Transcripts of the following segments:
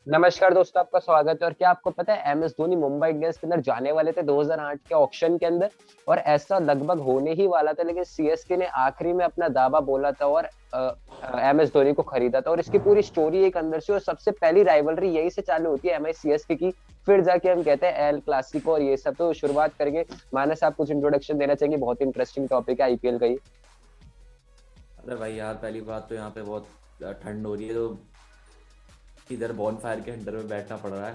नमस्कार दोस्तों, आपका स्वागत है। और क्या आपको पता है, M S Dhoni Mumbai Indians के अंदर जाने वाले थे 2008 के ऑक्शन के अंदर, और ऐसा लगभग होने ही वाला था, लेकिन सीएसके ने आखिरी में अपना दावा बोला था और एम एस धोनी को खरीदा था। और इसकी पूरी स्टोरी एक अंदर से, और सबसे पहली राइवलरी यही से चालू होती है, एम आई सीएसके की। फिर जाके हम कहते हैं एल क्लासिको और ये सब। तो शुरुआत करके मानस, आप कुछ इंट्रोडक्शन देना चाहेंगे? बहुत इंटरेस्टिंग टॉपिक है आईपीएल का ये। अरे भाई यार, पहली बात तो यहाँ पे बहुत ठंड हो रही है, तो इधर बॉन फायर के अंडर में बैठना पड़ रहा है।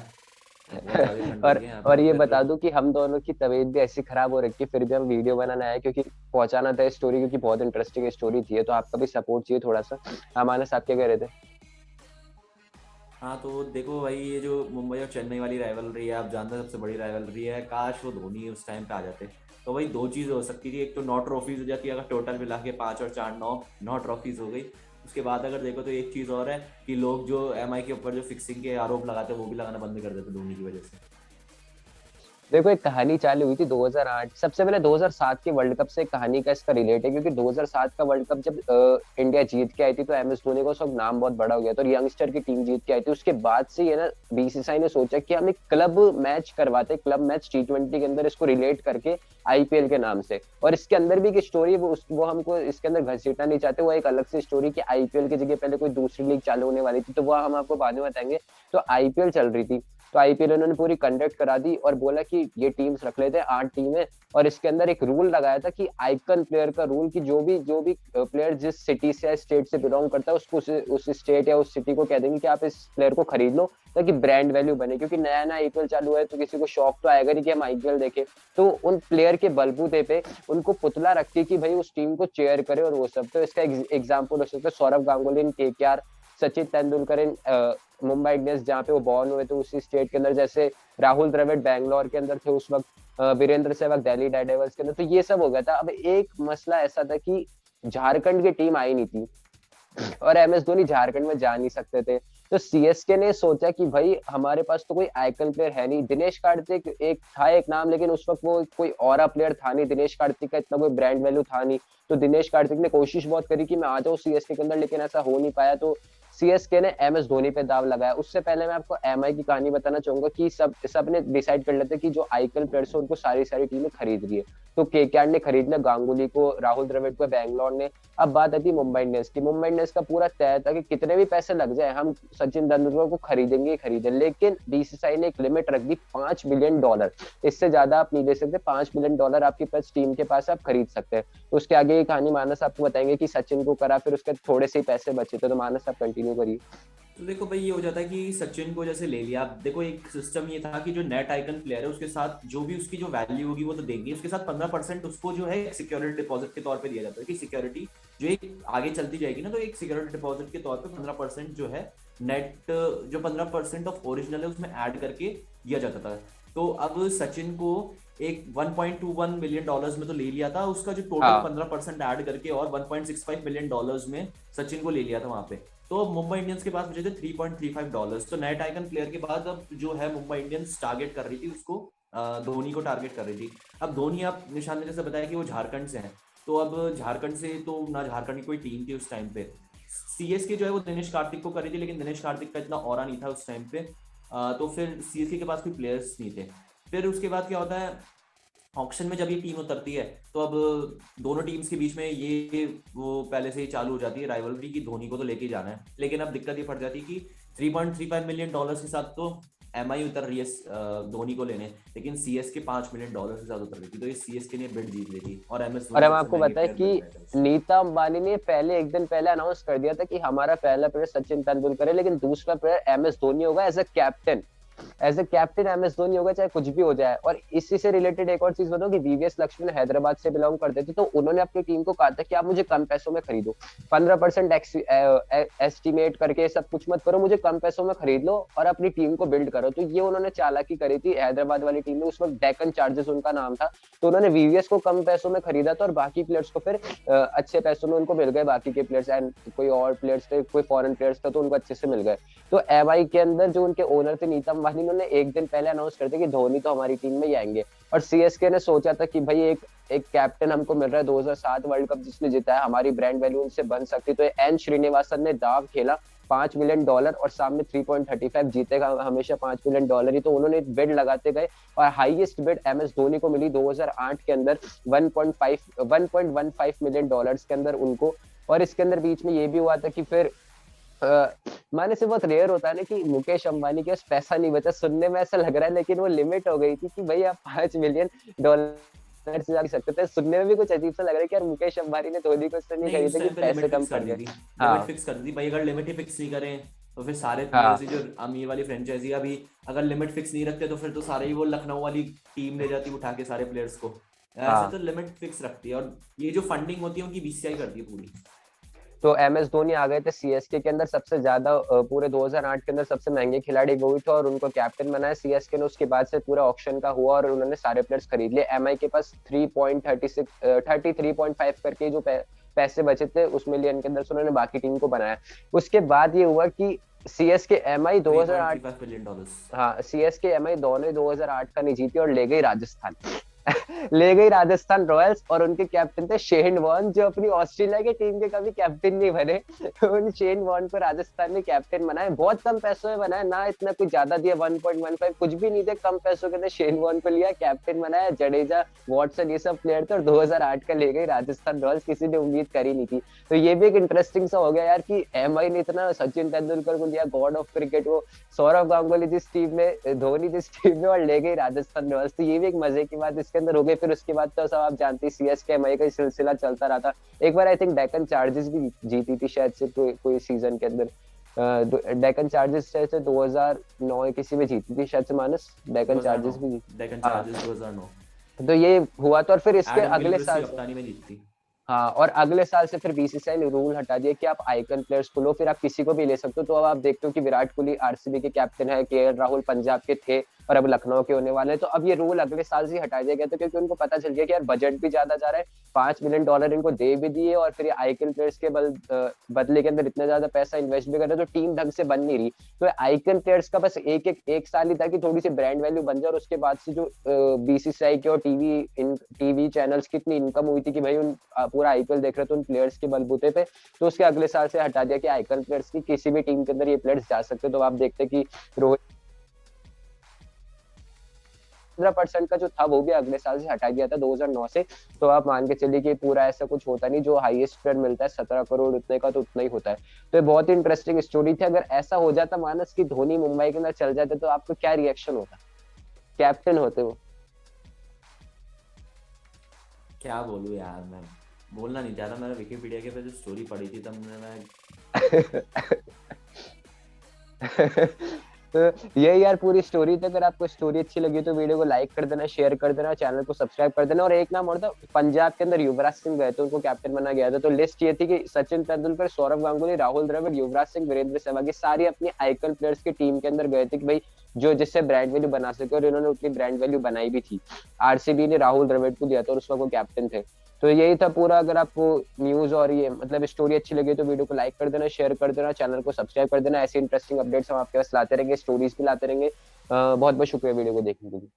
बहुत ज्यादा ठंड हो और रही है यहाँ पे और तो ये फिर। बता दूं कि हम दोनों की तबीयत भी ऐसी खराब हो रखी है, फिर भी हम वीडियो बनाने आए, क्योंकि पहुंचाना था स्टोरी, क्योंकि बहुत इंटरेस्टिंग स्टोरी थी। तो आपका भी सपोर्ट चाहिए थोड़ा सा। हाँ मानस, आप क्या कह रहे थे? हाँ तो देखो भाई, ये जो मुंबई और चेन्नई वाली राइवलरी है, आप जानते हैं सबसे बड़ी राइवलरी है। काश वो धोनी उस टाइम पे आ जाते। तो भाई दो चीज़ हो सकती थी, एक तो 9 ट्रॉफीज हो जाती है, अगर टोटल मिला के 5 और 4 9 ट्रॉफीज हो गई। उसके बाद अगर देखो तो एक चीज़ और है कि लोग जो एमआई के ऊपर जो फिक्सिंग के आरोप लगाते हैं वो भी लगाना बंद कर देते धोनी की वजह से। देखो, एक कहानी चालू हुई थी 2008, सबसे पहले 2007 के वर्ल्ड कप से एक कहानी का इसका रिलेट है, क्योंकि 2007 का वर्ल्ड कप जब इंडिया जीत के आई थी, तो एम एस धोनी का उस वक्त नाम बहुत बड़ा हो गया था, और यंगस्टर की टीम जीत के आई थी। उसके बाद से ये ना, बीसीसीआई ने सोचा कि हम एक क्लब मैच करवाते, क्लब मैच T20 के अंदर इसको रिलेट करके आईपीएल के नाम से। और इसके अंदर भी एक स्टोरी, वो हमको इसके अंदर घसीटना नहीं चाहते, वो एक अलग से स्टोरी की आईपीएल की जगह पहले कोई दूसरी लीग चालू होने वाली थी, तो वो हम आपको बाद में बताएंगे। तो आईपीएल चल रही थी, तो आईपीएल उन्होंने पूरी कंडक्ट करा दी, और बोला कि ये टीम्स रख लेते हैं, 8 टीमें। और इसके अंदर एक रूल लगाया था कि आइकन प्लेयर का रूल, कि जो भी प्लेयर जिस सिटी से या स्टेट से बिलोंग करता है, उसको उस स्टेट या उस सिटी को कह देंगे कि आप इस प्लेयर को खरीद लो, ताकि ब्रांड वैल्यू बने। क्योंकि नया नया आईपीएल चालू है, तो किसी को शौक तो आएगा नहीं कि हम आईपीएल देखें। तो उन प्लेयर के बलबूते पे उनको पुतला रखती कि भाई उस टीम को चेयर करे और वो सब। तो इसका एग्जाम्पल हो सकता है सौरव गांगुली इन केकेआर, सचिन तेंदुलकर इन मुंबई इंडियंस जहाँ पे वो बॉर्न हुए थे उसी स्टेट के अंदर, जैसे राहुल द्रविड़ बैंगलोर के अंदर थे उस वक्त, वीरेंद्र सहवाग दिल्ली डेयरडेविल्स के अंदर। तो ये सब हो गया था। अब एक मसला ऐसा था कि झारखंड की टीम आई नहीं थी, और एम एस धोनी झारखंड में जा नहीं सकते थे। तो सीएसके ने सोचा कि भाई हमारे पास तो कोई आइकन प्लेयर है नहीं। दिनेश कार्तिक एक था, एक नाम, लेकिन उस वक्त वो कोई और प्लेयर था नहीं। दिनेश कार्तिक का इतना कोई ब्रांड वैल्यू था नहीं। तो दिनेश कार्तिक ने कोशिश बहुत करी कि मैं आ जाऊं सीएसके के अंदर, लेकिन ऐसा हो नहीं पाया। तो सीएसके ने एम एस धोनी पे दाव लगाया। उससे पहले मैं आपको एमआई की कहानी बताना चाहूंगा कि सब ने डिसाइड कर लेते कि जो आइकन प्लेयर्स है उनको सारी सारी टीमें खरीद रही है। तो केकेआर ने खरीद लिया गांगुली को, राहुल द्रविड़ को बैंगलोर ने। अब बात आती है मुंबई इंडियंस की। मुंबई इंडियंस का पूरा तय था कि कितने भी पैसे लग जाए, हम सचिन तेंदुलकर को खरीदेंगे ही खरीदें। लेकिन बीसीसीआई ने एक लिमिट रख दी, $5 मिलियन। इससे ज्यादा आप नहीं दे सकते। $5 मिलियन आपके पास टीम के पास, आप खरीद सकते हैं। तो उसके आगे की कहानी मानस आपको बताएंगे कि सचिन को करा, फिर उसके थोड़े से ही पैसे बचे थे। तो मानस, आप कंटिन्यू करिए। तो देखो भाई, ये हो जाता है कि सचिन को जैसे ले लिया। आप देखो, एक सिस्टम ये था कि जो नेट आइकन प्लेयर है उसके साथ जो भी उसकी जो वैल्यू होगी वो तो देंगे, उसके साथ 15% उसको जो है सिक्योरिटी डिपॉजिट के तौर पे दिया जाता है। कि सिक्योरिटी जो एक आगे चलती जाएगी ना, तो एक सिक्योरिटी डिपॉजिट के तौर पे 15% जो है नेट, जो 15% ऑफ ओरिजिनल है उसमें ऐड करके दिया जाता था। तो अब सचिन को एक $1.21 मिलियन में तो ले लिया था, उसका जो टोटल हाँ, 15% ऐड करके और $1.65 मिलियन में सचिन को ले लिया था वहां पे। तो अब मुंबई इंडियंस के पास बचे थे $3.35। तो नेट आइकन प्लेयर के बाद अब जो है मुंबई इंडियंस टारगेट कर रही थी उसको, धोनी को टारगेट कर रही थी। अब धोनी, आप निशान ने जैसे बताया कि वो झारखंड से हैं, तो अब झारखंड से तो ना झारखंड की कोई टीम थी उस टाइम पे। सीएसके जो है वो दिनेश कार्तिक को करी थी, लेकिन दिनेश कार्तिक का इतना ऑरा नहीं था उस टाइम पे। तो फिर सीएसके के पास कोई प्लेयर्स नहीं थे। फिर उसके बाद क्या होता है, ऑक्शन में जब ये टीम उतरती है, तो अब दोनों टीम्स के बीच में ये वो पहले से ही चालू हो जाती है राइवलरी की धोनी को तो लेके जाना है। लेकिन अब दिक्कत ये पड़ जाती है कि $3.35 मिलियन के साथ तो एमआई उतर रही है धोनी को लेने, लेकिन सीएस के $5 मिलियन से ज्यादा उतर रही थी। तो ये सीएसके ने बिड जीत ली थी और एमएस और धोनी हम सबसे आपको महंगे बताएं प्लेयर बन कि गए थे उस समय। नीता अंबानी ने पहले, एक दिन पहले अनाउंस कर दिया था कि हमारा पहला प्लेयर सचिन तेंदुलकर है, लेकिन दूसरा प्लेयर एम एस धोनी होगा as a captain. As a captain M S Dhoni होगा, चाहे कुछ भी हो जाए। और इसी से रिलेटेड एक और चीज बताऊं कि वीवीएस लक्ष्मण हैदराबाद से बिलोंग करते थे, तो उन्होंने अपनी टीम को कहा था कि आप मुझे कम पैसों में खरीदो, 15% एस्टिमेट करके सब कुछ मत करो, मुझे कम पैसों में खरीद लो और अपनी टीम को बिल्ड करो। तो ये उन्होंने चालाकी करी थी हैदराबाद वाली टीम में। उस वक्त डेक्कन चार्जर्स उनका नाम था। तो उन्होंने वीवीएस को कम पैसों में खरीदा था, और बाकी प्लेयर्स को फिर अच्छे पैसों में उनको मिल गए। बाकी के प्लेयर्स एंड कोई और प्लेयर्स थे, कोई फॉरेन प्लेयर्स था, तो उनको अच्छे से मिल गए। तो एमआई के अंदर जो उनके ओनर थे नीतम वानी, उन्होंने एक दिन पहले अनाउंस कर दिया कि धोनी तो हमारी टीम में ही आएंगे। और सीएसके ने सोचा था कि भाई एक एक कैप्टन हमको मिल रहा है, 2007 वर्ल्ड कप जिसने जीता है, हमारी ब्रांड वैल्यू उनसे बन सकती। तो एन श्रीनिवासन ने दाव खेला $5 मिलियन और सामने 3.35 जीतेगा हमेशा $5 मिलियन ही, तो उन्होंने बिड लगाते गए और highest bid M S Dhoni को मिली 2008 के अंदर 1.15 मिलियन डॉलर्स के अंदर उनको। और इसके अंदर बीच में ये भी हुआ था कि फिर माने से बहुत रेयर होता है ना कि मुकेश अंबानी के पास पैसा नहीं बचा, सुनने में ऐसा लग रहा है, लेकिन वो लिमिट हो गई थी कि भाई आप $5 मिलियन से जा सकते थे। सुनने में भी कुछ अजीब सा लग रहा है कि यार मुकेश अंबानी ने धोनी को इससे नहीं नहीं, उस खरीदा कि टाइम पे पैसे लिमिट कम फिक्स पड़ कर दी गए। थी, लिमिट हाँ फिक्स कर दी भाई। अगर लिमिट ही फिक्स नहीं करें तो फिर सारे हाँ प्लेयर्स ही, जो अमीर वाली फ्रेंचाइजी अभी अगर लिमिट फिक्स नहीं रखते तो फिर तो सारे ही वो लखनऊ वाली टीम ले जाती उठा के सारे प्लेयर्स को। ऐसे हाँ। तो लिमिट फिक्स रखती है, और ये जो फंडिंग होती है उनकी बीसीसीआई करती है पूरी। तो एम एस धोनी आ गए थे सीएसके के अंदर, सबसे ज्यादा पूरे 2008 के अंदर सबसे महंगे खिलाड़ी वो ही थे और उनको कैप्टन बनाया सीएसके ने। उसके बाद से पूरा ऑक्शन का हुआ और उन्होंने सारे प्लेयर्स खरीद लिए। एमआई के पास 33.5 करके जो पैसे बचे थे उस मिलियन के अंदर से उन्होंने बाकी टीम को बनाया। उसके बाद ये हुआ कि सीएसके एमआई 2008, 3.35 बिलियन डॉलर्स। हाँ सीएसके एमआई दोनों 2008 का नहीं जीती और ले गई राजस्थान। ले गई राजस्थान रॉयल्स और उनके कैप्टन थे शेन वॉर्न, जो अपनी ऑस्ट्रेलिया के टीम के कभी कैप्टन नहीं बने। तो उन शेन वॉर्न को राजस्थान ने कैप्टन बनाया, बहुत कम पैसों में बनाया ना, इतना कुछ ज्यादा दिया 1.15 कुछ भी नहीं थे, कम पैसों के थे। शेन वॉर्न को लिया कैप्टन बनाया, जडेजा वॉटसन ये सब प्लेयर थे और 2008 का ले गई राजस्थान रॉयल्स, किसी ने उम्मीद करी नहीं थी। तो ये भी एक इंटरेस्टिंग सा हो गया यार कि एमआई ने इतना सचिन तेंदुलकर को लिया, गॉड ऑफ क्रिकेट, वो सौरव गांगुली जिस टीम में, धोनी जिस टीम में, और ले गई राजस्थान रॉयल्स। तो ये भी एक मजे की बात इसके अंदर हो गई। फिर उसके बाद तो सब आप जानते हैं सीएसके एमआई का सिलसिला चलता रहा था। एक बार आई थिंक डेक्कन चार्जर्स भी जीती थी शायद से कोई सीजन के अंदर। डेक्कन चार्जर्स शायद से 2009 किसी में जीती थी शायद से, मानस डेक्कन चार्जर्स भी जीती। डेक्कन हाँ चार्जर्स 2009 तो ये हुआ था और फिर इसके एडम अगले गिलक्रिस्ट की साल, कप्तानी में जीती। हाँ और अगले साल से फिर बीसीसीआई ने रूल हटा दिया कि आप आइकन प्लेयर्स को लो, फिर आप किसी को भी ले सकते हो। तो अब आप देखते हो कि विराट कोहली आरसीबी के कैप्टन है, केएल राहुल पंजाब के थे और अब लखनऊ के होने वाले हैं। तो अब ये रूल अगले साल से हटा दिया गया था क्योंकि उनको पता चल गया कि यार बजट भी ज्यादा जा रहा है, $5 मिलियन इनको दे भी दिए और फिर आइकन प्लेयर्स के बदले के अंदर इतना ज्यादा पैसा इन्वेस्ट भी कर रहे, तो टीम ढंग से बन नहीं रही। तो आइकन प्लेयर्स का बस एक साल ही था कि थोड़ी सी ब्रांड वैल्यू बन जाए, और उसके बाद से जो बीसीसीआई के और टीवी चैनल्स की इतनी इनकम हुई थी कि भाई उन पूरा आईपीएल देख रहे थे उन प्लेयर्स के बलबूते पे, तो उसके अगले साल से हटा दिया कि आइकन प्लेयर्स की किसी भी टीम के अंदर ये प्लेयर्स जा सकते। तो आप देखते कि रोहित 15% का जो था वो भी अगले साल से हटा दिया था 2009 से। तो आप मान के चलिए कि पूरा ऐसा कुछ होता नहीं, जो हाईएस्ट प्लेयर मिलता है 17 करोड़ उतने का तो उतना ही होता है। तो ये बहुत ही इंटरेस्टिंग स्टोरी थी। अगर ऐसा हो जाता मानस की धोनी मुंबई के अंदर चल जाते तो आपको क्या रिएक्शन होता, कैप्टन होते वो? क्या बोलूं यार, मैं बोलना नहीं चाहता। मैंने विकिपीडिया के पे जो स्टोरी पढ़ी थी तब मैं तो ये यार पूरी स्टोरी थी। अगर आपको स्टोरी अच्छी लगी तो वीडियो को लाइक कर देना, शेयर कर देना, चैनल को सब्सक्राइब कर देना। और एक नाम और था, पंजाब के अंदर युवराज सिंह गए थे, उनको कैप्टन बना गया था। तो लिस्ट ये थी कि सचिन तेंदुलकर, सौरव गांगुली, राहुल द्रविड़, युवराज सिंह, वीरेंद्र सहवाग, ये सारी अपनी आइकन प्लेयर्स की टीम के अंदर गए थे कि भाई जो जिससे ब्रांड वैल्यू बना सके, और इन्होंने उतनी ब्रांड वैल्यू बनाई भी थी। आरसीबी ने राहुल द्रविड़ को दिया था और उस वक्त वो कैप्टन थे। तो यही था पूरा। अगर आपको न्यूज और ये मतलब स्टोरी अच्छी लगी तो वीडियो को लाइक कर देना, शेयर कर देना, चैनल को सब्सक्राइब कर देना। ऐसी इंटरेस्टिंग अपडेट्स हम आपके पास लाते रहेंगे, स्टोरीज भी लाते रहेंगे। बहुत बहुत शुक्रिया वीडियो को देखने के लिए।